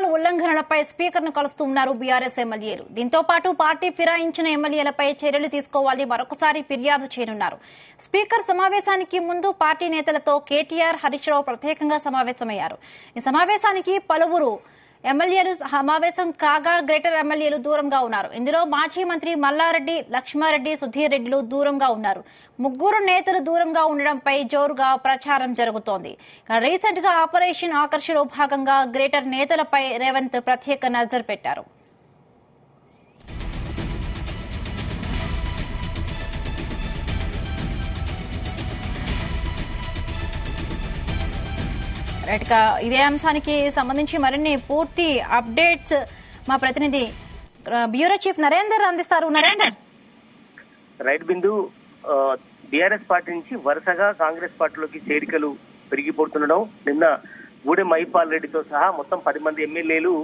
Protocol ఉల్లంఘనలపై స్పీకర్ను కలుస్తూ ఉన్నారు బీఆర్ఎస్ ఎమ్మెల్యేలు. దీంతో పాటు పార్టీ ఫిరాయించిన ఎమ్మెల్యేలపై చర్యలు తీసుకోవాలి, మరొకసారి ఫిర్యాదు చేయనున్నారు. స్పీకర్ సమావేశానికి ముందు పార్టీ నేతలతో కేటీఆర్, హరీష్ రావు ప్రత్యేకంగా సమావేశమయ్యారు. ఈ సమావేశానికి పలువురు ఎమ్మెల్యేలు సమావేశం కాగా గ్రేటర్ ఎమ్మెల్యేలు దూరంగా ఉన్నారు. ఇందులో మాజీ మంత్రి మల్లారెడ్డి, లక్ష్మారెడ్డి, సుధీర్ రెడ్డిలు దూరంగా ఉన్నారు. ముగ్గురు నేతలు దూరంగా ఉండడంపై జోరుగా ప్రచారం జరుగుతోంది. రీసెంట్ గా ఆపరేషన్ ఆకర్షలో భాగంగా గ్రేటర్ నేతలపై రేవంత్ ప్రత్యేక నజర్ పెట్టారు. రైట్ గా ఇదే అంశానికి సంబంధించి మరిన్ని పూర్తి అప్డేట్స్ మా ప్రతినిధి బ్యూరో చీఫ్ నరేందర్ అందిస్తారు. నరేందర్. రైట్ బిందు, బీఆర్ఎస్ పార్టీ నుంచి వరుసగా కాంగ్రెస్ పార్టీలోకి చేరికలు పెరిగిపోతుండడం, నిన్న గూడెం మహిపాల్ రెడ్డితో సహా మొత్తం 10 మంది ఎమ్మెల్యేలు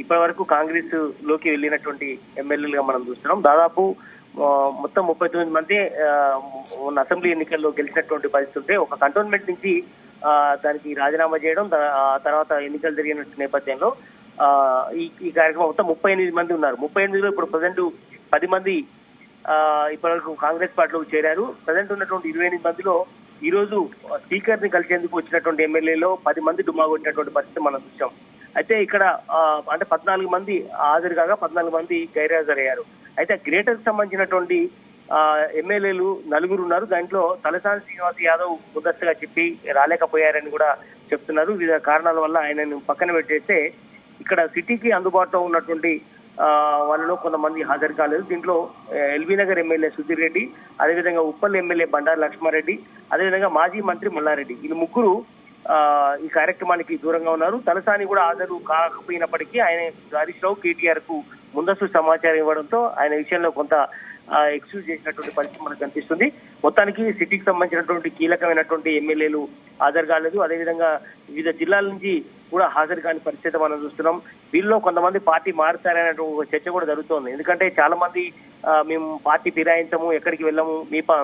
ఇప్పటి వరకు కాంగ్రెస్ లోకి వెళ్ళినటువంటి ఎమ్మెల్యేలుగా మనం చూస్తున్నాం. దాదాపు మొత్తం 39 మంది అసెంబ్లీ ఎన్నికల్లో గెలిచినటువంటి పరిస్థితి ఉంటే ఒక కంటోన్మెంట్ నుంచి దానికి రాజీనామా చేయడం, ఆ తర్వాత ఎన్నికలు జరిగిన నేపథ్యంలో ఈ కార్యక్రమం మొత్తం 38 మంది ఉన్నారు. 38లో ఇప్పుడు ప్రజెంట్ 10 మంది ఇప్పటివరకు కాంగ్రెస్ పార్టీలోకి చేరారు. ప్రజెంట్ ఉన్నటువంటి 28 మందిలో ఈ రోజు స్పీకర్ ని కలిసేందుకు వచ్చినటువంటి ఎమ్మెల్యేలో 10 మంది డుమ్మా కొట్టినటువంటి పరిస్థితి మనం చూసాం. అయితే ఇక్కడ అంటే 14 మంది హాజరు కాగా 14 మంది గైర్హాజరయ్యారు. అయితే గ్రేటర్ సంబంధించినటువంటి ఎమ్మెల్యేలు 4 ఉన్నారు. దాంట్లో తలసాని శ్రీనివాస్ యాదవ్ ముందస్తుగా చెప్పి రాలేకపోయారని కూడా చెప్తున్నారు. వివిధ కారణాల వల్ల ఆయనను పక్కన పెట్టేస్తే ఇక్కడ సిటీకి అందుబాటులో ఉన్నటువంటి వాళ్ళలో కొంతమంది హాజరు కాలేదు. దీంట్లో ఎల్బీ నగర్ ఎమ్మెల్యే సుధీర్ రెడ్డి, అదేవిధంగా ఉప్పల్ ఎమ్మెల్యే బండారు లక్ష్మారెడ్డి, అదేవిధంగా మాజీ మంత్రి మల్లారెడ్డి, వీళ్ళు ముగ్గురు ఈ కార్యక్రమానికి దూరంగా ఉన్నారు. తలసాని కూడా హాజరు కాకపోయినప్పటికీ ఆయన హరీష్ రావు, కేటీఆర్ కు ముందస్తు సమాచారం ఇవ్వడంతో ఆయన విషయంలో కొంత ఎక్స్క్యూజ్ చేసినటువంటి పరిస్థితి మనకు కనిపిస్తుంది. మొత్తానికి సిటీకి సంబంధించినటువంటి కీలకమైనటువంటి ఎమ్మెల్యేలు హాజరు కాలేదు. అదేవిధంగా వివిధ జిల్లాల నుంచి కూడా హాజరు కాని పరిస్థితి మనం చూస్తున్నాం. వీళ్ళలో కొంతమంది పార్టీ మారుతారనే ఒక చర్చ కూడా జరుగుతోంది. ఎందుకంటే చాలా మంది మేము పార్టీ ఫిరాయించము, ఎక్కడికి వెళ్ళము,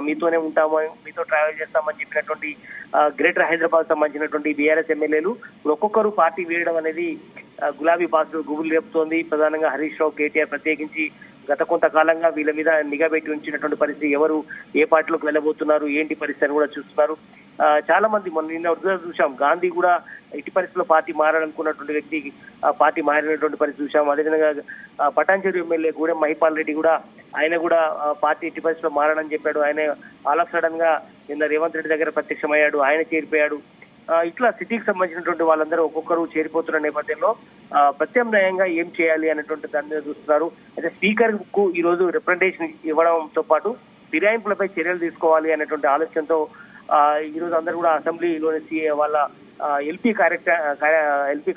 మీతోనే ఉంటాము, మీతో ట్రావెల్ చేస్తామని చెప్పినటువంటి గ్రేటర్ హైదరాబాద్ సంబంధించినటువంటి బీఆర్ఎస్ ఎమ్మెల్యేలు ఒక్కొక్కరు పార్టీ వేయడం అనేది గులాబీ బాసులు గుబులు లేపుతోంది. ప్రధానంగా హరీష్ రావు, కేటీఆర్ ప్రత్యేకించి గత కొంతకాలంగా వీళ్ళ మీద నిఘా పెట్టి ఉంచినటువంటి పరిస్థితి, ఎవరు ఏ పార్టీలోకి వెళ్ళబోతున్నారు, ఏంటి పరిస్థితి అని కూడా చూస్తున్నారు. చాలా మంది నిన్న చూసాం, గాంధీ కూడా ఇటు పరిస్థితిలో పార్టీ మారాలనుకున్నటువంటి వ్యక్తి పార్టీ మారినటువంటి పరిస్థితి చూసాం. అదేవిధంగా పటాన్చెరు ఎమ్మెల్యే గూడెం మహిపాల్ రెడ్డి కూడా ఆయన కూడా పార్టీ ఇటు పరిస్థితిలో మారాలని చెప్పాడు. ఆయన ఆల్ ఆఫ్ సడన్ గా నిన్న రేవంత్ రెడ్డి దగ్గర ప్రత్యక్షమయ్యాడు, ఆయన చేరిపోయాడు. ఇట్లా సిటీకి సంబంధించినటువంటి వాళ్ళందరూ ఒక్కొక్కరు చేరిపోతున్న నేపథ్యంలో ప్రత్యామ్నాయంగా ఏం చేయాలి అనేటువంటి దాని మీద చూస్తున్నారు. అయితే స్పీకర్ కు ఈ రోజు రిప్రజెంటేషన్ ఇవ్వడంతో పాటు ఫిరాయింపులపై చర్యలు తీసుకోవాలి అనేటువంటి ఆలోచనతో ఈ రోజు అందరూ కూడా అసెంబ్లీలోని వాళ్ళ ఎల్పీ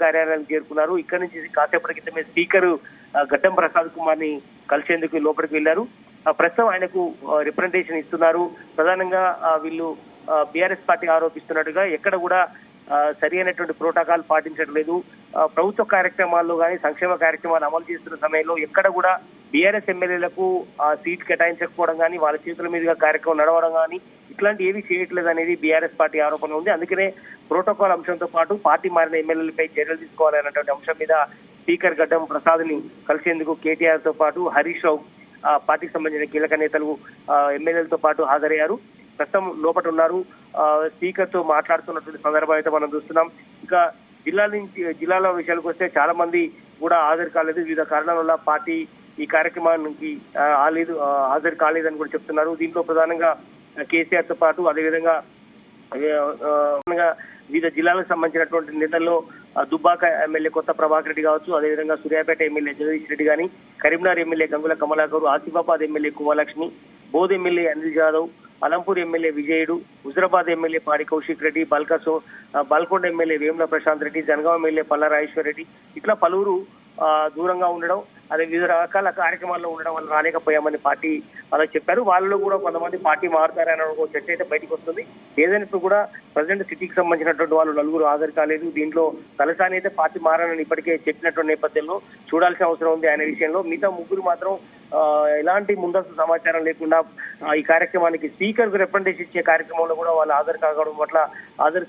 కార్యాలయానికి చేరుకున్నారు. ఇక్కడి నుంచి కాసేపటి క్రితమే స్పీకర్ గడ్డం ప్రసాద్ కుమార్ ని కలిసేందుకు లోపలికి వెళ్లారు. ప్రస్తుతం ఆయనకు రిప్రజెంటేషన్ ఇస్తున్నారు. ప్రధానంగా వీళ్ళు బీఆర్ఎస్ పార్టీ ఆరోపిస్తున్నట్టుగా ఎక్కడ కూడా సరి అయినటువంటి ప్రోటోకాల్ పాటించడం లేదు. ప్రభుత్వ కార్యక్రమాల్లో కానీ సంక్షేమ కార్యక్రమాలు అమలు చేస్తున్న సమయంలో ఎక్కడ కూడా బీఆర్ఎస్ ఎమ్మెల్యేలకు సీట్ కేటాయించకపోవడం కానీ, వాళ్ళ చేతుల మీదుగా కార్యక్రమం నడవడం కానీ ఇట్లాంటి ఏవి చేయట్లేదు అనేది బీఆర్ఎస్ పార్టీ ఆరోపణ ఉంది. అందుకనే ప్రోటోకాల్ అంశంతో పాటు పార్టీ మారిన ఎమ్మెల్యేలపై చర్యలు తీసుకోవాలనేటువంటి అంశం మీద స్పీకర్ గడ్డం ప్రసాద్ ని కలిసేందుకు కేటీఆర్ తో పాటు హరీష్ రావు, పార్టీకి సంబంధించిన కీలక నేతలు ఎమ్మెల్యేలతో పాటు హాజరయ్యారు. ప్రస్తుతం లోపల ఉన్నారు. స్పీకర్ తో మాట్లాడుతున్నటువంటి సందర్భం అయితే మనం చూస్తున్నాం. ఇంకా జిల్లాల విషయాలకు వస్తే చాలా మంది కూడా హాజరు కాలేదు. వివిధ కారణాల వల్ల పార్టీ ఈ కార్యక్రమానికి హాజరు కాలేదని కూడా చెప్తున్నారు. దీంట్లో ప్రధానంగా కేసీఆర్ తో పాటు అదేవిధంగా వివిధ జిల్లాలకు సంబంధించినటువంటి నేతల్లో దుబ్బాక ఎమ్మెల్యే కొత్త ప్రభాకర్ రెడ్డి కావచ్చు, అదేవిధంగా సూర్యాపేట ఎమ్మెల్యే జగదీష్ రెడ్డి కానీ, Karimnagar MLA Gangula Kamalakar, Asifabad MLA Kumalakshmi, Boath MLA Anil Jadhav, Alampur MLA Vijayudu, Huzurabad MLA Padi Kaushik Reddy, Balkonda MLA Vemula Prashanth Reddy, Jangaon MLA Palla Rajeshwar Reddy, ఇట్లా పలువురు దూరంగా ఉండడం, అదే వివిధ రకాల కార్యక్రమాల్లో ఉండడం వల్ల రాలేకపోయామని పార్టీ వాళ్ళకి చెప్పారు. వాళ్ళలో కూడా కొంతమంది పార్టీ మారుతారనే ఒక చర్చ అయితే బయటకు వస్తుంది. ఏదైనప్పుడు కూడా ప్రజెంట్ సిటీకి సంబంధించినటువంటి వాళ్ళు 4 హాజరు కాలేదు. దీంట్లో తలసాని అయితే పార్టీ మారాలని ఇప్పటికే చెప్పినటువంటి నేపథ్యంలో చూడాల్సిన అవసరం ఉంది ఆయన విషయంలో. మిగతా 3 మాత్రం ఎలాంటి ముందస్తు సమాచారం లేకుండా ఈ కార్యక్రమానికి స్పీకర్ కు రిప్రజెంటేషన్ ఇచ్చే కార్యక్రమంలో కూడా వాళ్ళు హాజరు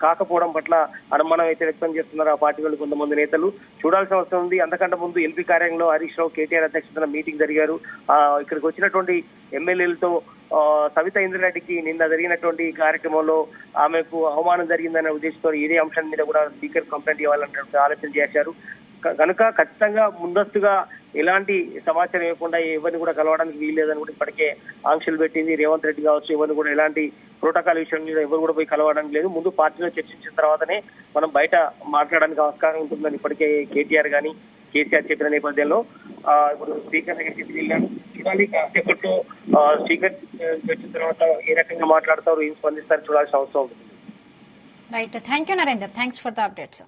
కాకపోవడం పట్ల అనుమానం అయితే వ్యక్తం చేస్తున్నారు ఆ పార్టీ వాళ్ళు కొంతమంది నేతలు. చూడాల్సిన అవసరం ఉంది. అంతకంటే ముందు ఎల్పీ కార్యాలయంలో హరీష్ రావు కేటీఆర్ అధ్యక్షతన మీటింగ్ జరిగారు. ఇక్కడికి వచ్చినటువంటి ఎమ్మెల్యేలతో సవితా ఇంద్రారెడ్డికి నిన్న జరిగినటువంటి కార్యక్రమంలో ఆమెకు అవమానం జరిగిందనే ఉద్దేశంతో ఇదే అంశం మీద కూడా స్పీకర్ కంప్లైంట్ ఇవ్వాలన్నటువంటి ఆలోచన చేశారు. కనుక ఖచ్చితంగా ముందస్తుగా ఎలాంటి సమాచారం ఇవ్వకుండా ఎవరిని కూడా కలవడానికి వీల్లేదని కూడా ఇప్పటికే ఆంక్షలు పెట్టింది రేవంత్ రెడ్డి కావచ్చు. ఎవరిని కూడా ఎలాంటి ప్రోటోకాల్ విషయం మీద ఎవరు కూడా పోయి కలవడానికి లేదు. ముందు పార్టీలో చర్చించిన తర్వాతనే మనం బయట మాట్లాడడానికి ఆస్కారం ఉంటుందని ఇప్పటికే కేటీఆర్ గానీ కేసీఆర్ చెప్పిన నేపథ్యంలో ఇప్పుడు స్పీకర్ దగ్గరికి వెళ్ళాను. చూడాలి కాసేపట్లో స్పీకర్ వచ్చిన తర్వాత ఏ రకంగా మాట్లాడతారు, ఏం స్పందిస్తారు చూడాల్సిన అవసరం ఉంటుంది. Right, thank you Narender, thanks for the updates.